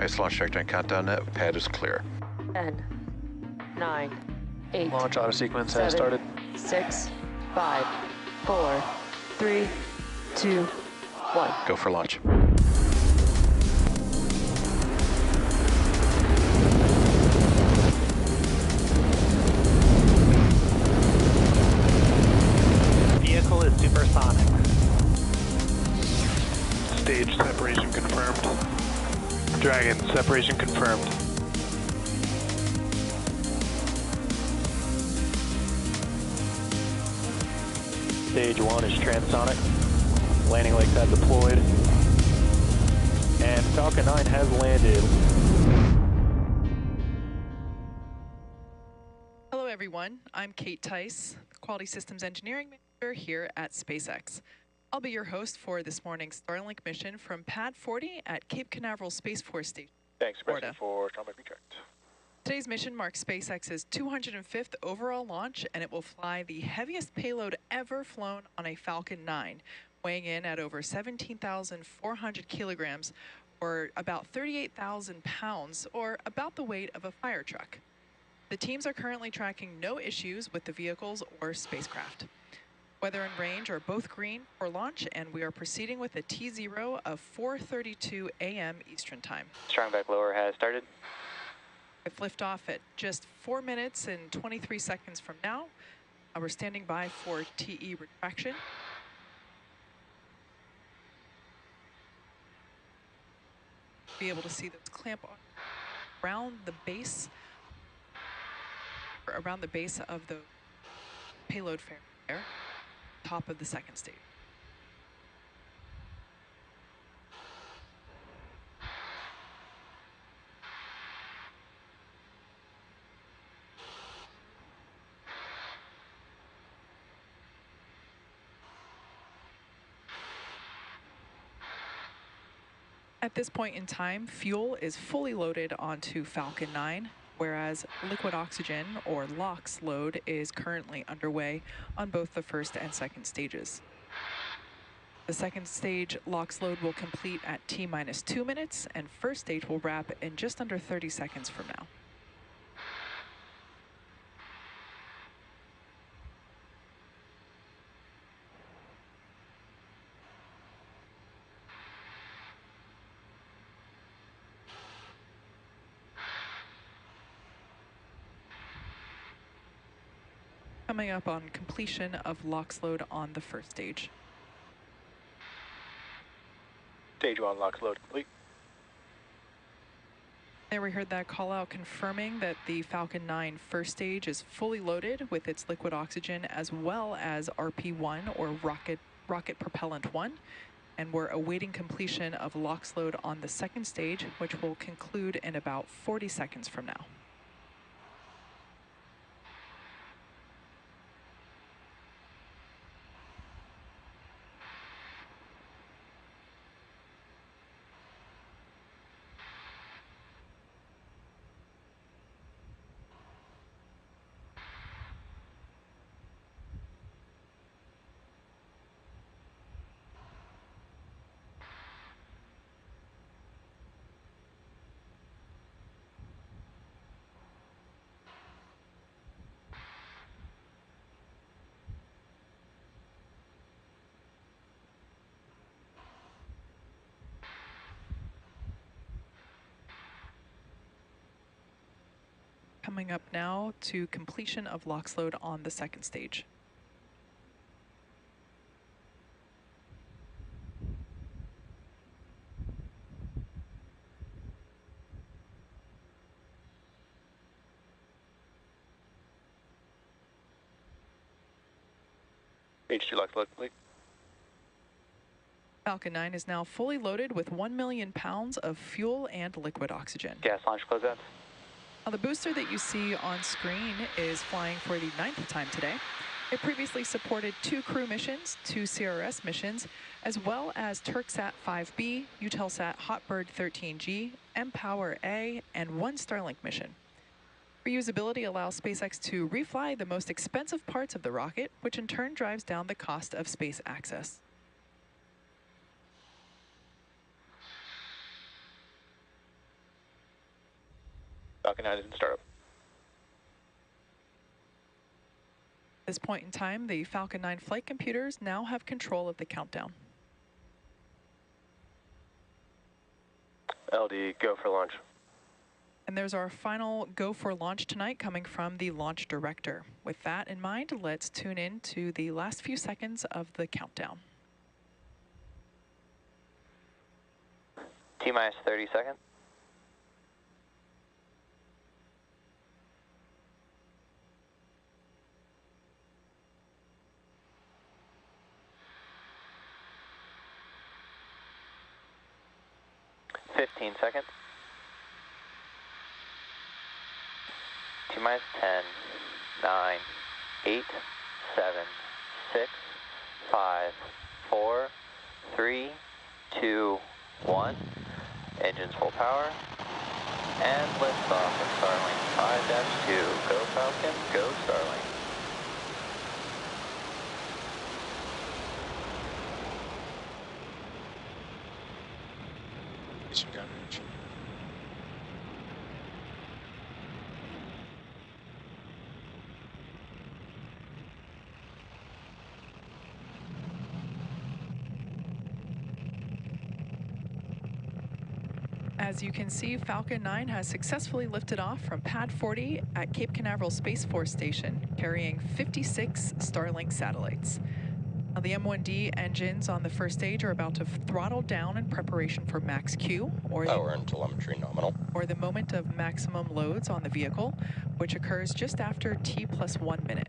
Nice launch trajectory countdown net. Pad is clear. 10, 9, 8. Launch auto sequence 7, has started. 6, 5, 4, 3, 2, 1. Go for launch. Vehicle is supersonic. Stage separation confirmed. Dragon, separation confirmed. Stage 1 is transonic. Landing legs have deployed. And Falcon 9 has landed. Hello everyone, I'm Kate Tice, Quality Systems Engineering Manager here at SpaceX. I'll be your host for this morning's Starlink mission from Pad 40 at Cape Canaveral Space Force Station. Thanks, Florida. for Starlink retract. Today's mission marks SpaceX's 205th overall launch, and it will fly the heaviest payload ever flown on a Falcon 9, weighing in at over 17,400 kilograms, or about 38,000 pounds, or about the weight of a fire truck. The teams are currently tracking no issues with the vehicles or spacecraft. Weather and range are both green for launch, and we are proceeding with a T0 of 4:32 a.m. Eastern Time. Strong back lower has started. With liftoff at just 4 minutes and 23 seconds from now. We're standing by for TE retraction. Be able to see this clamp around the base, of the payload fair, top of the second stage. At this point in time, fuel is fully loaded onto Falcon 9, whereas liquid oxygen, or LOX load, is currently underway on both the first and second stages. The second stage LOX load will complete at T-minus 2 minutes, and first stage will wrap in just under 30 seconds from now. Coming up on completion of LOX load on the first stage. Stage 1 LOX load complete. There we heard that call out confirming that the Falcon 9 first stage is fully loaded with its liquid oxygen as well as RP1, or rocket propellant 1. And we're awaiting completion of LOX load on the second stage, which will conclude in about 40 seconds from now. Coming up now to completion of LOX load on the second stage. Stage 2 LOX load complete. Falcon 9 is now fully loaded with 1 million pounds of fuel and liquid oxygen. Gas launch closeouts. Now, the booster that you see on screen is flying for the 9th time today. It previously supported 2 crew missions, 2 CRS missions, as well as Turksat 5B, Eutelsat Hotbird 13G, mPower A, and 1 Starlink mission. Reusability allows SpaceX to refly the most expensive parts of the rocket, which in turn drives down the cost of space access. Falcon 9 is in startup. At this point in time, the Falcon 9 flight computers now have control of the countdown. LD, go for launch. And there's our final go for launch tonight coming from the launch director. With that in mind, let's tune in to the last few seconds of the countdown. T-minus 30 seconds. Seconds. T-minus 10, 9, 8, 7, 6, 5, 4, 3, 2, 1. Engines full power. And liftoff of Starlink 5-2. Go Falcon, go Starlink. Mission coverage. As you can see, Falcon 9 has successfully lifted off from Pad 40 at Cape Canaveral Space Force Station, carrying 56 Starlink satellites. Now, the M1D engines on the first stage are about to throttle down in preparation for max Q, or Power and telemetry nominal. the moment of maximum loads on the vehicle, which occurs just after T plus 1 minute.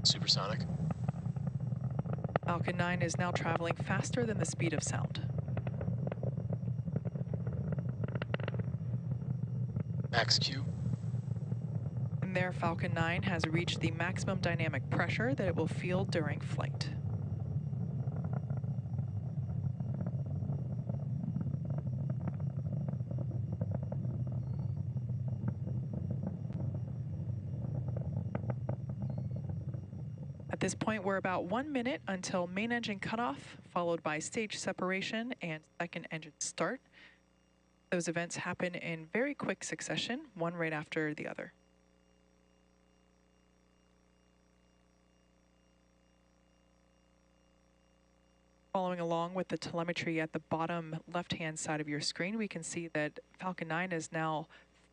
Supersonic. Falcon 9 is now traveling faster than the speed of sound. Max Q. And there, Falcon 9 has reached the maximum dynamic pressure that it will feel during flight. At this point, we're about 1 minute until main engine cutoff, followed by stage separation and second engine start. Those events happen in very quick succession, one right after the other. Following along with the telemetry at the bottom left-hand side of your screen, we can see that Falcon 9 is now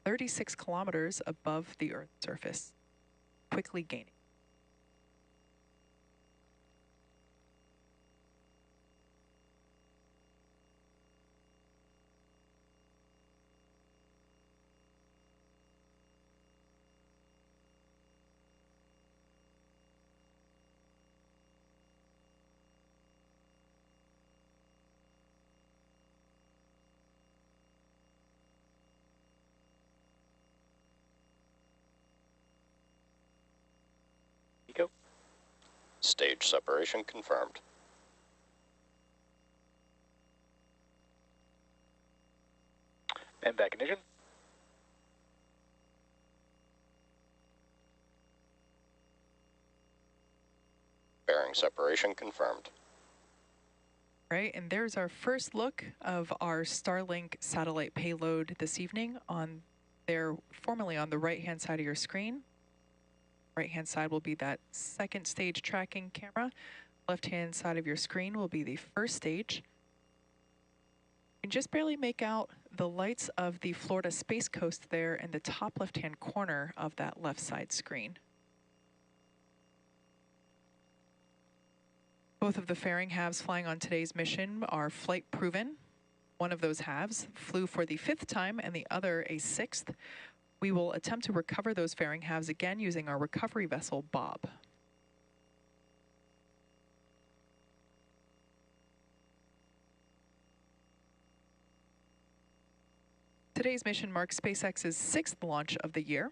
36 kilometers above the Earth's surface, quickly gaining. Go. Stage separation confirmed. And back ignition. Bearing separation confirmed. Right, and there's our first look of our Starlink satellite payload this evening on there, formerly on the right-hand side of your screen. Right-hand side will be that second stage tracking camera. Left-hand side of your screen will be the first stage. You can just barely make out the lights of the Florida Space Coast there in the top left-hand corner of that left side screen. Both of the fairing halves flying on today's mission are flight proven. One of those halves flew for the 5th time and the other a 6th. We will attempt to recover those fairing halves again using our recovery vessel, Bob. Today's mission marks SpaceX's 6th launch of the year.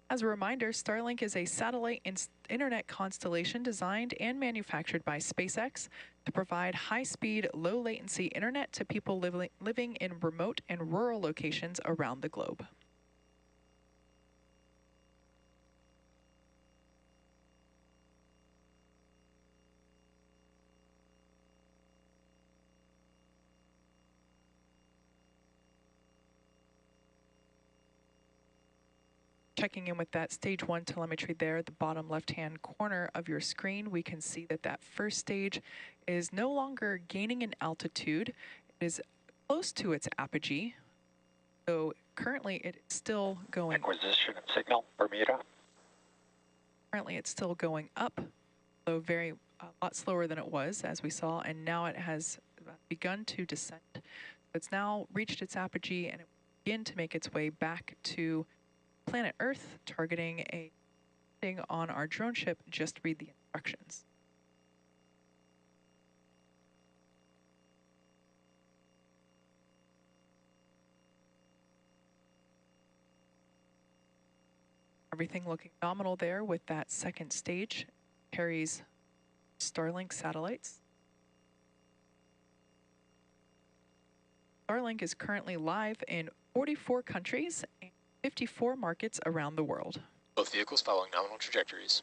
As a reminder, Starlink is a satellite internet constellation designed and manufactured by SpaceX to provide high-speed, low-latency internet to people living in remote and rural locations around the globe. Checking in with that stage 1 telemetry there at the bottom left-hand corner of your screen, we can see that that first stage is no longer gaining in altitude. It is close to its apogee. So currently it's still going. Acquisition of signal, Bermuda. Currently it's still going up, so a lot slower than it was, as we saw, and now it has begun to descend. It's now reached its apogee and it will begin to make its way back to planet Earth, targeting a thing on our drone ship. Just read the instructions. Everything looking nominal there with that second stage. Carries Starlink satellites. Starlink is currently live in 44 countries and 54 markets around the world. Both vehicles following nominal trajectories.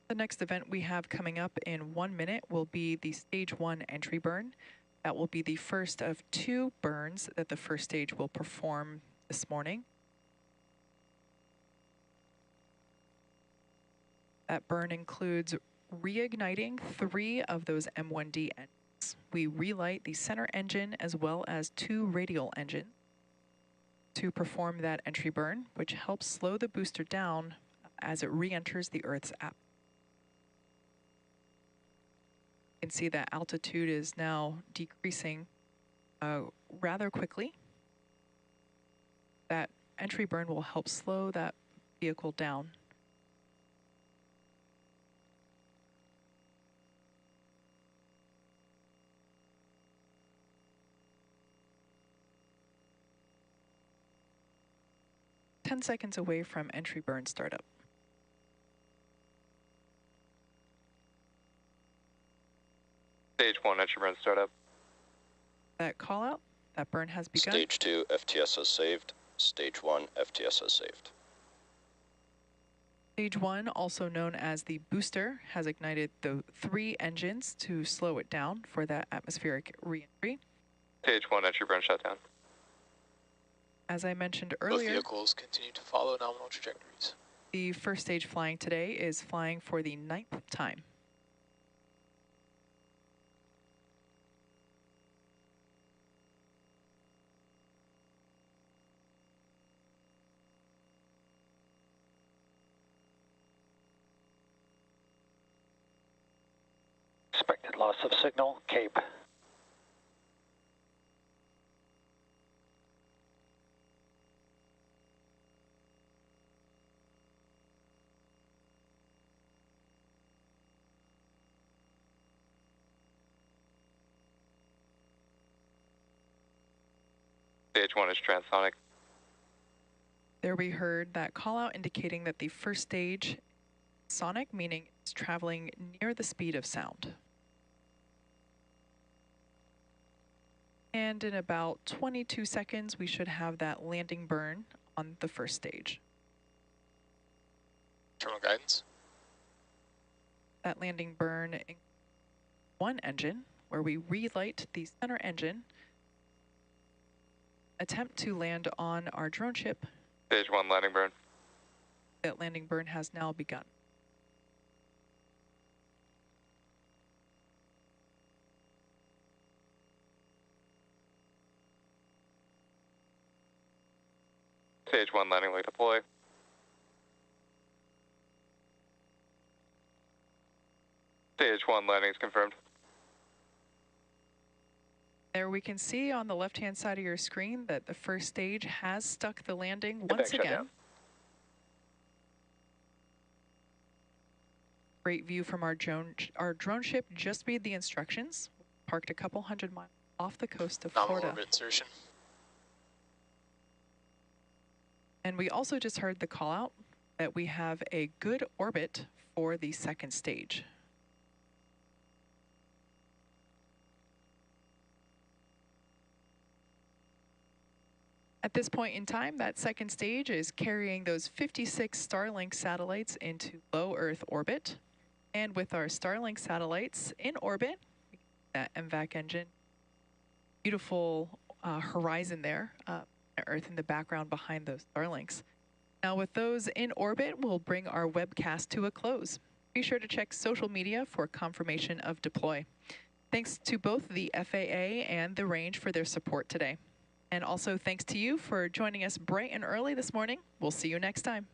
The next event we have coming up in 1 minute will be the stage 1 entry burn. That will be the first of 2 burns that the first stage will perform this morning. That burn includes reigniting 3 of those M1D engines. We relight the center engine as well as 2 radial engines to perform that entry burn, which helps slow the booster down as it re-enters the Earth's atmosphere. You can see that altitude is now decreasing rather quickly. That entry burn will help slow that vehicle down. Ten seconds away from entry burn startup. Stage 1 entry burn startup. That call out, that burn has begun. Stage 2, FTS has saved. Stage 1, FTS has saved. Stage 1, also known as the booster, has ignited the 3 engines to slow it down for that atmospheric re-entry. Stage 1 entry burn shutdown. As I mentioned Both earlier, vehicles continue to follow nominal trajectories. the first stage flying today is flying for the 9th time. Expected loss of signal, Cape. Stage 1 is transonic. There we heard that call out indicating that the first stage sonic, meaning it's traveling near the speed of sound. And in about 22 seconds, we should have that landing burn on the first stage. Terminal guidance. That landing burn in 1 engine, where we relight the center engine, attempt to land on our drone ship. Stage 1 landing burn. That landing burn has now begun. Stage 1 landing leg deploy. Stage 1 landing is confirmed. There we can see on the left-hand side of your screen that the first stage has stuck the landing once again. Shutdown. Great view from our drone ship. Just read the instructions. Parked a couple hundred miles off the coast of Nominal Florida. orbit insertion. And we also just heard the call out that we have a good orbit for the second stage. At this point in time, that second stage is carrying those 56 Starlink satellites into low Earth orbit. And with our Starlink satellites in orbit, that MVAC engine, beautiful horizon there, Earth in the background behind those Starlinks. Now with those in orbit, we'll bring our webcast to a close. Be sure to check social media for confirmation of deploy. Thanks to both the FAA and the range for their support today. And also thanks to you for joining us bright and early this morning. We'll see you next time.